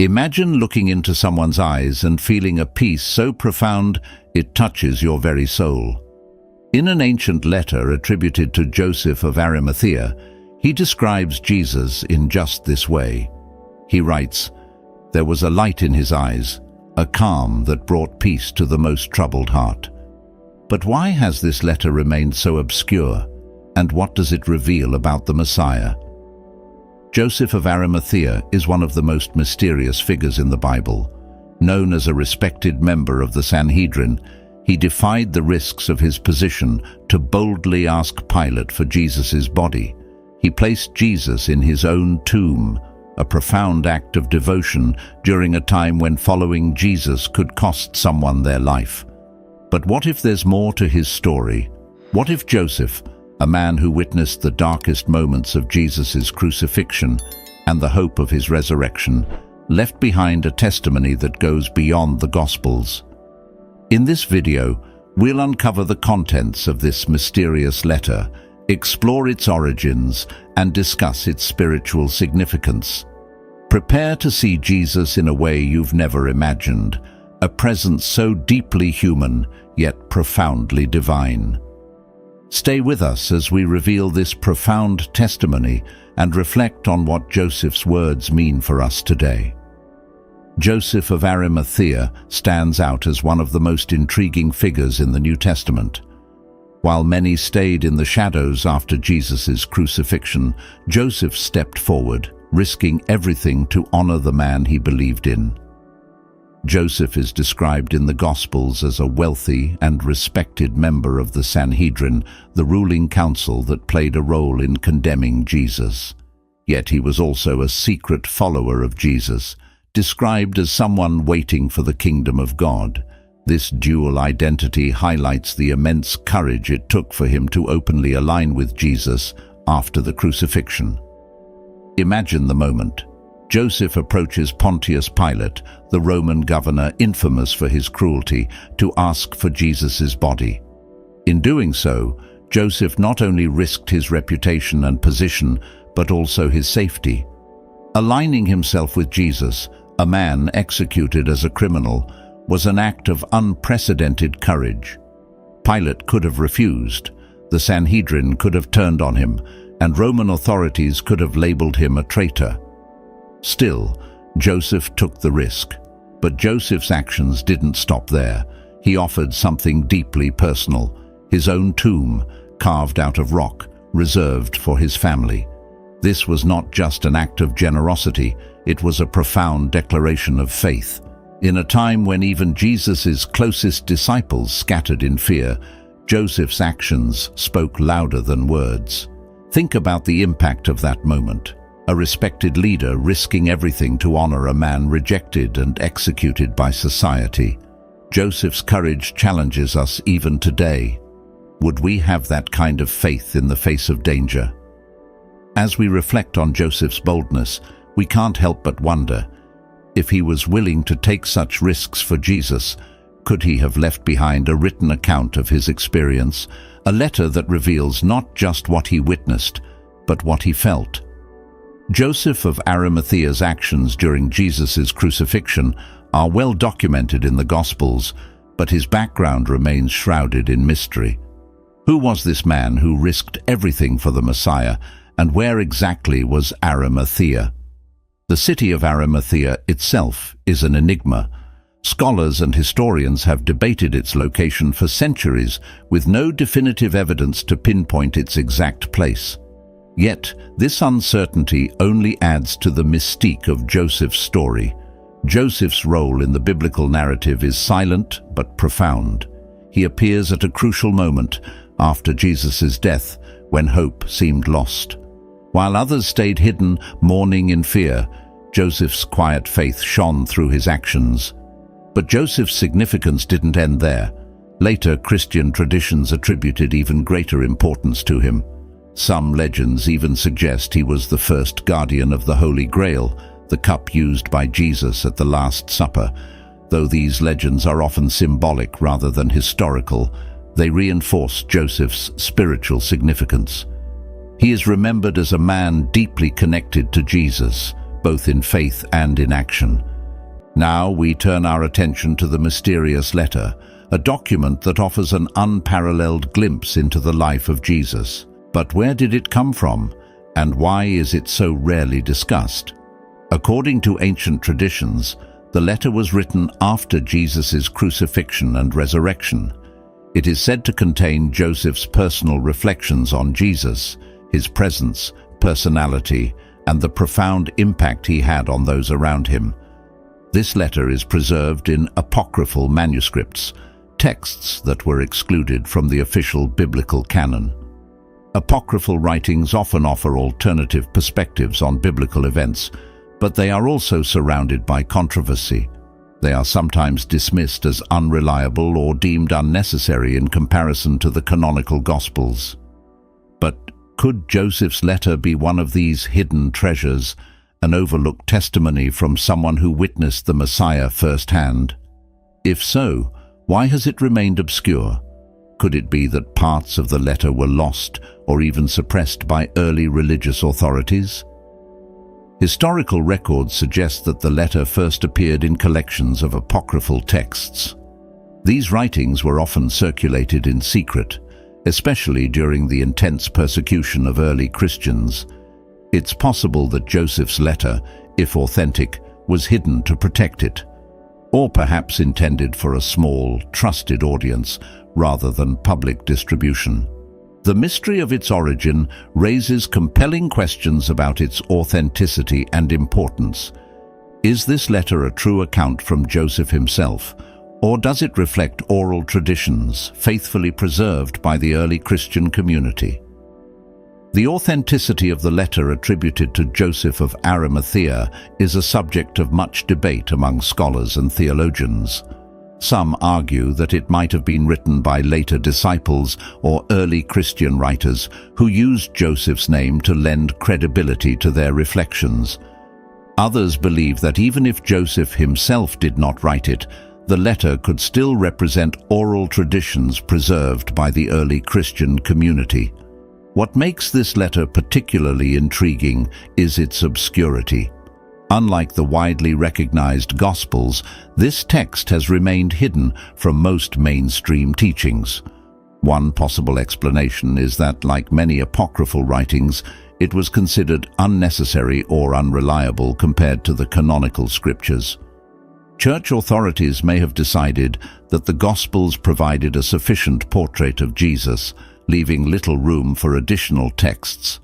Imagine looking into someone's eyes and feeling a peace so profound it touches your very soul. In an ancient letter attributed to Joseph of Arimathea, he describes Jesus in just this way. He writes, "There was a light in his eyes, a calm that brought peace to the most troubled heart." But why has this letter remained so obscure, and what does it reveal about the Messiah? Joseph of Arimathea is one of the most mysterious figures in the Bible. Known as a respected member of the Sanhedrin, he defied the risks of his position to boldly ask Pilate for Jesus' body. He placed Jesus in his own tomb, a profound act of devotion during a time when following Jesus could cost someone their life. But what if there's more to his story? What if Joseph, a man who witnessed the darkest moments of Jesus' crucifixion and the hope of his resurrection, left behind a testimony that goes beyond the Gospels? In this video, we'll uncover the contents of this mysterious letter, explore its origins, and discuss its spiritual significance. Prepare to see Jesus in a way you've never imagined, a presence so deeply human, yet profoundly divine. Stay with us as we reveal this profound testimony and reflect on what Joseph's words mean for us today. Joseph of Arimathea stands out as one of the most intriguing figures in the New Testament. While many stayed in the shadows after Jesus' crucifixion, Joseph stepped forward, risking everything to honor the man he believed in. Joseph is described in the Gospels as a wealthy and respected member of the Sanhedrin, the ruling council that played a role in condemning Jesus. Yet he was also a secret follower of Jesus, described as someone waiting for the kingdom of God. This dual identity highlights the immense courage it took for him to openly align with Jesus after the crucifixion. Imagine the moment. Joseph approaches Pontius Pilate, the Roman governor infamous for his cruelty, to ask for Jesus' body. In doing so, Joseph not only risked his reputation and position, but also his safety. Aligning himself with Jesus, a man executed as a criminal, was an act of unprecedented courage. Pilate could have refused, the Sanhedrin could have turned on him, and Roman authorities could have labeled him a traitor. Still, Joseph took the risk. But Joseph's actions didn't stop there. He offered something deeply personal, his own tomb, carved out of rock, reserved for his family. This was not just an act of generosity, it was a profound declaration of faith. In a time when even Jesus' closest disciples scattered in fear, Joseph's actions spoke louder than words. Think about the impact of that moment. A respected leader risking everything to honor a man rejected and executed by society. Joseph's courage challenges us even today. Would we have that kind of faith in the face of danger? As we reflect on Joseph's boldness, we can't help but wonder, if he was willing to take such risks for Jesus, could he have left behind a written account of his experience, a letter that reveals not just what he witnessed, but what he felt? Joseph of Arimathea's actions during Jesus' crucifixion are well documented in the Gospels, but his background remains shrouded in mystery. Who was this man who risked everything for the Messiah, and where exactly was Arimathea? The city of Arimathea itself is an enigma. Scholars and historians have debated its location for centuries, with no definitive evidence to pinpoint its exact place. Yet, this uncertainty only adds to the mystique of Joseph's story. Joseph's role in the biblical narrative is silent but profound. He appears at a crucial moment after Jesus' death, when hope seemed lost. While others stayed hidden, mourning in fear, Joseph's quiet faith shone through his actions. But Joseph's significance didn't end there. Later, Christian traditions attributed even greater importance to him. Some legends even suggest he was the first guardian of the Holy Grail, the cup used by Jesus at the Last Supper. Though these legends are often symbolic rather than historical, they reinforce Joseph's spiritual significance. He is remembered as a man deeply connected to Jesus, both in faith and in action. Now we turn our attention to the mysterious letter, a document that offers an unparalleled glimpse into the life of Jesus. But where did it come from, and why is it so rarely discussed? According to ancient traditions, the letter was written after Jesus' crucifixion and resurrection. It is said to contain Joseph's personal reflections on Jesus, his presence, personality, and the profound impact he had on those around him. This letter is preserved in apocryphal manuscripts, texts that were excluded from the official biblical canon. Apocryphal writings often offer alternative perspectives on biblical events, but they are also surrounded by controversy. They are sometimes dismissed as unreliable or deemed unnecessary in comparison to the canonical Gospels. But could Joseph's letter be one of these hidden treasures, an overlooked testimony from someone who witnessed the Messiah firsthand? If so, why has it remained obscure? Could it be that parts of the letter were lost or even suppressed by early religious authorities? Historical records suggest that the letter first appeared in collections of apocryphal texts. These writings were often circulated in secret, especially during the intense persecution of early Christians. It's possible that Joseph's letter, if authentic, was hidden to protect it, or perhaps intended for a small, trusted audience rather than public distribution. The mystery of its origin raises compelling questions about its authenticity and importance. Is this letter a true account from Joseph himself, or does it reflect oral traditions faithfully preserved by the early Christian community? The authenticity of the letter attributed to Joseph of Arimathea is a subject of much debate among scholars and theologians. Some argue that it might have been written by later disciples or early Christian writers who used Joseph's name to lend credibility to their reflections. Others believe that even if Joseph himself did not write it, the letter could still represent oral traditions preserved by the early Christian community. What makes this letter particularly intriguing is its obscurity. Unlike the widely recognized Gospels, this text has remained hidden from most mainstream teachings. One possible explanation is that, like many apocryphal writings, it was considered unnecessary or unreliable compared to the canonical scriptures. Church authorities may have decided that the Gospels provided a sufficient portrait of Jesus, leaving little room for additional texts.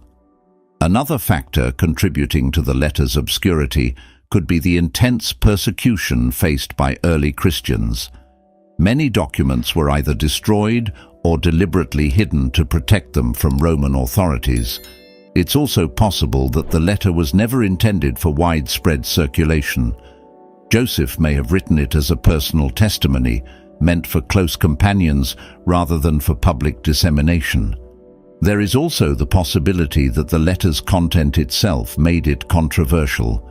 Another factor contributing to the letter's obscurity could be the intense persecution faced by early Christians. Many documents were either destroyed or deliberately hidden to protect them from Roman authorities. It's also possible that the letter was never intended for widespread circulation. Joseph may have written it as a personal testimony, meant for close companions rather than for public dissemination. There is also the possibility that the letter's content itself made it controversial.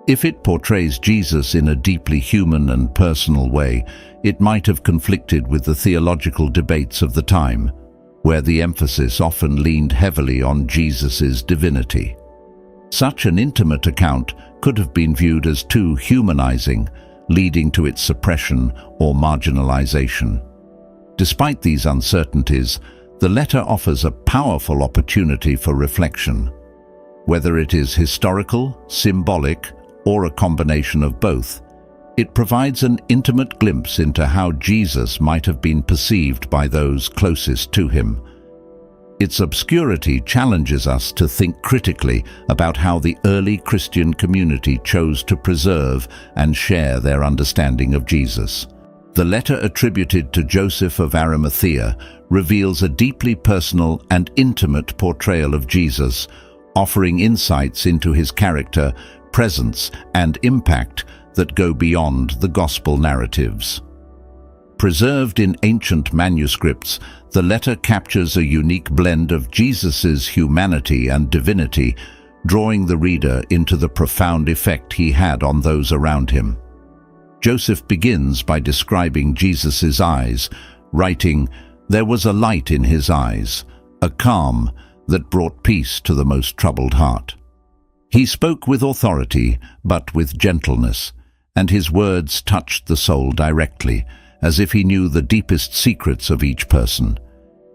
If it portrays Jesus in a deeply human and personal way, it might have conflicted with the theological debates of the time, where the emphasis often leaned heavily on Jesus's divinity. Such an intimate account could have been viewed as too humanizing, leading to its suppression or marginalization. Despite these uncertainties, the letter offers a powerful opportunity for reflection. Whether it is historical, symbolic, or a combination of both, it provides an intimate glimpse into how Jesus might have been perceived by those closest to him. Its obscurity challenges us to think critically about how the early Christian community chose to preserve and share their understanding of Jesus. The letter attributed to Joseph of Arimathea reveals a deeply personal and intimate portrayal of Jesus, offering insights into his character, presence, and impact that go beyond the gospel narratives. Preserved in ancient manuscripts, the letter captures a unique blend of Jesus's humanity and divinity, drawing the reader into the profound effect he had on those around him. Joseph begins by describing Jesus's eyes, writing, "There was a light in his eyes, a calm that brought peace to the most troubled heart." He spoke with authority, but with gentleness, and his words touched the soul directly, as if he knew the deepest secrets of each person.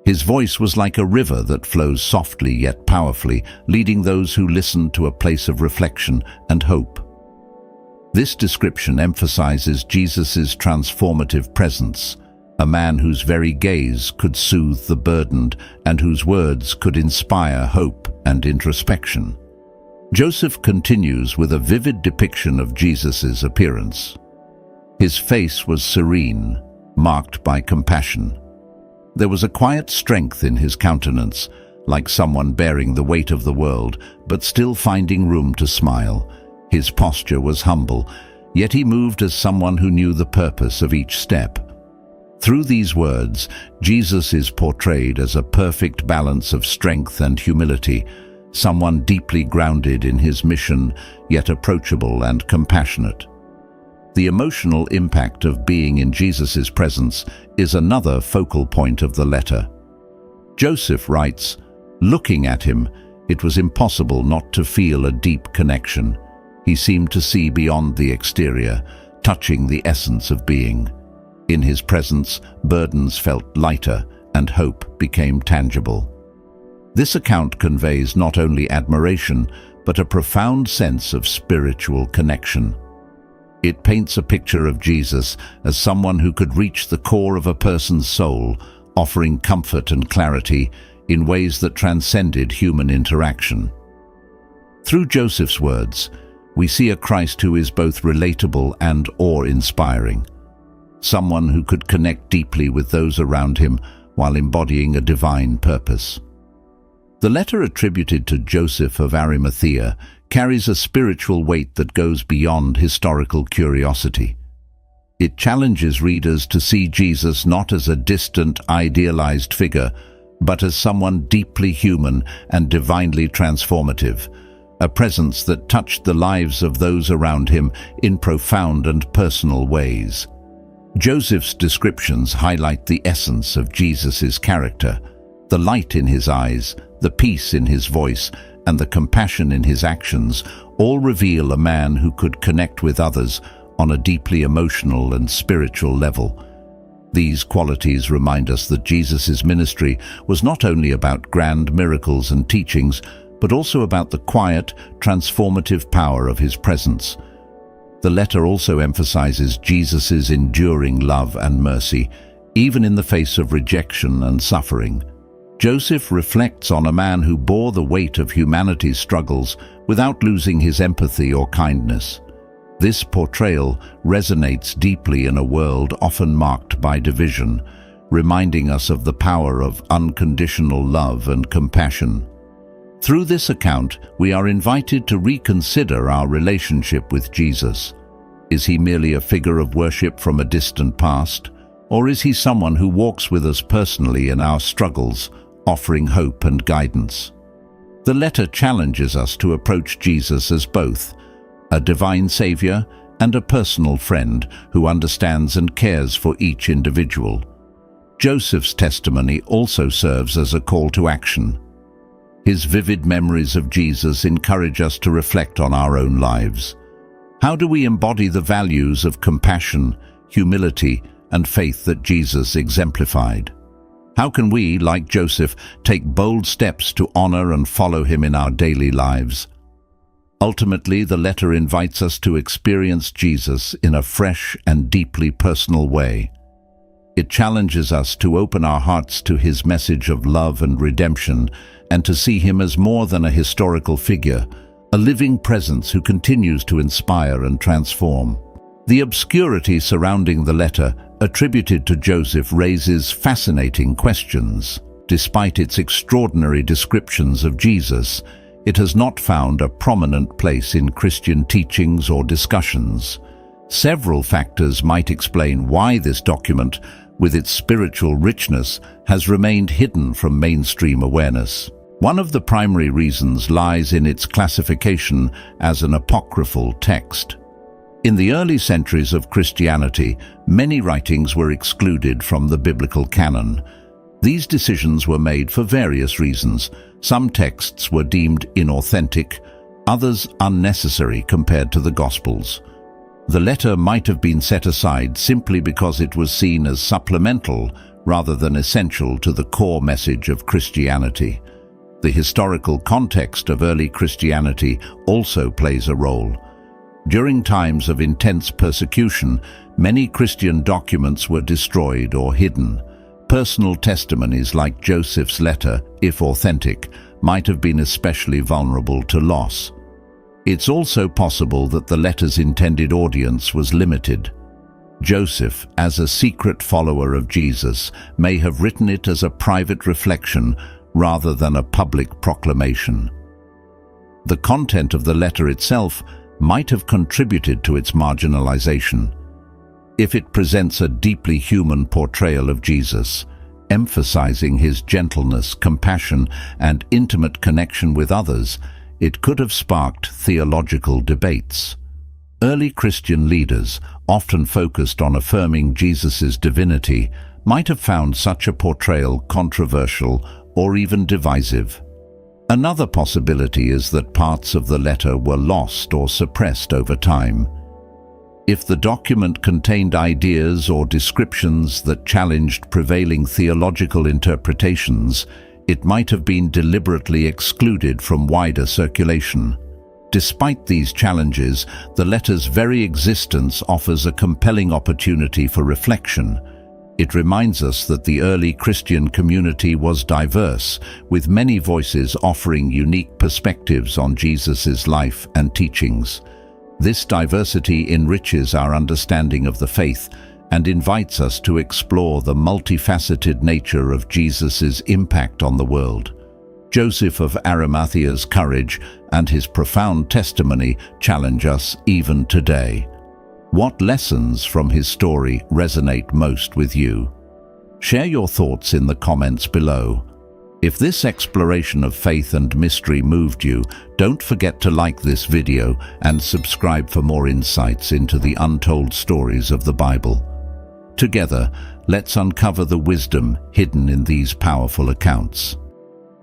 His voice was like a river that flows softly yet powerfully, leading those who listened to a place of reflection and hope. This description emphasizes Jesus' transformative presence, a man whose very gaze could soothe the burdened and whose words could inspire hope and introspection. Joseph continues with a vivid depiction of Jesus' appearance. His face was serene, marked by compassion. There was a quiet strength in his countenance, like someone bearing the weight of the world, but still finding room to smile. His posture was humble, yet he moved as someone who knew the purpose of each step. Through these words, Jesus is portrayed as a perfect balance of strength and humility, someone deeply grounded in his mission, yet approachable and compassionate. The emotional impact of being in Jesus' presence is another focal point of the letter. Joseph writes, "Looking at him, it was impossible not to feel a deep connection. He seemed to see beyond the exterior, touching the essence of being. In his presence, burdens felt lighter and hope became tangible." This account conveys not only admiration, but a profound sense of spiritual connection. It paints a picture of Jesus as someone who could reach the core of a person's soul, offering comfort and clarity in ways that transcended human interaction. Through Joseph's words, we see a Christ who is both relatable and awe-inspiring, someone who could connect deeply with those around him while embodying a divine purpose. The letter attributed to Joseph of Arimathea carries a spiritual weight that goes beyond historical curiosity. It challenges readers to see Jesus not as a distant, idealized figure, but as someone deeply human and divinely transformative, a presence that touched the lives of those around him in profound and personal ways. Joseph's descriptions highlight the essence of Jesus' character, the light in his eyes, the peace in his voice, and the compassion in his actions all reveal a man who could connect with others on a deeply emotional and spiritual level. These qualities remind us that Jesus' ministry was not only about grand miracles and teachings, but also about the quiet, transformative power of his presence. The letter also emphasizes Jesus' enduring love and mercy, even in the face of rejection and suffering. Joseph reflects on a man who bore the weight of humanity's struggles without losing his empathy or kindness. This portrayal resonates deeply in a world often marked by division, reminding us of the power of unconditional love and compassion. Through this account, we are invited to reconsider our relationship with Jesus. Is he merely a figure of worship from a distant past, or is he someone who walks with us personally in our struggles, offering hope and guidance? The letter challenges us to approach Jesus as both a divine Savior and a personal friend who understands and cares for each individual. Joseph's testimony also serves as a call to action. His vivid memories of Jesus encourage us to reflect on our own lives. How do we embody the values of compassion, humility, and faith that Jesus exemplified? How can we, like Joseph, take bold steps to honor and follow him in our daily lives? Ultimately, the letter invites us to experience Jesus in a fresh and deeply personal way. It challenges us to open our hearts to his message of love and redemption, and to see him as more than a historical figure, a living presence who continues to inspire and transform. The obscurity surrounding the letter attributed to Joseph raises fascinating questions. Despite its extraordinary descriptions of Jesus, it has not found a prominent place in Christian teachings or discussions. Several factors might explain why this document, with its spiritual richness, has remained hidden from mainstream awareness. One of the primary reasons lies in its classification as an apocryphal text. In the early centuries of Christianity, many writings were excluded from the biblical canon. These decisions were made for various reasons. Some texts were deemed inauthentic, others unnecessary compared to the Gospels. The letter might have been set aside simply because it was seen as supplemental rather than essential to the core message of Christianity. The historical context of early Christianity also plays a role. During times of intense persecution, many Christian documents were destroyed or hidden. Personal testimonies like Joseph's letter, if authentic, might have been especially vulnerable to loss. It's also possible that the letter's intended audience was limited. Joseph, as a secret follower of Jesus, may have written it as a private reflection rather than a public proclamation. The content of the letter itself might have contributed to its marginalization. If it presents a deeply human portrayal of Jesus, emphasizing his gentleness, compassion, and intimate connection with others, it could have sparked theological debates. Early Christian leaders, often focused on affirming Jesus' divinity, might have found such a portrayal controversial or even divisive. Another possibility is that parts of the letter were lost or suppressed over time. If the document contained ideas or descriptions that challenged prevailing theological interpretations, it might have been deliberately excluded from wider circulation. Despite these challenges, the letter's very existence offers a compelling opportunity for reflection. It reminds us that the early Christian community was diverse, with many voices offering unique perspectives on Jesus' life and teachings. This diversity enriches our understanding of the faith and invites us to explore the multifaceted nature of Jesus' impact on the world. Joseph of Arimathea's courage and his profound testimony challenge us even today. What lessons from his story resonate most with you? Share your thoughts in the comments below. If this exploration of faith and mystery moved you, don't forget to like this video and subscribe for more insights into the untold stories of the Bible. Together, let's uncover the wisdom hidden in these powerful accounts.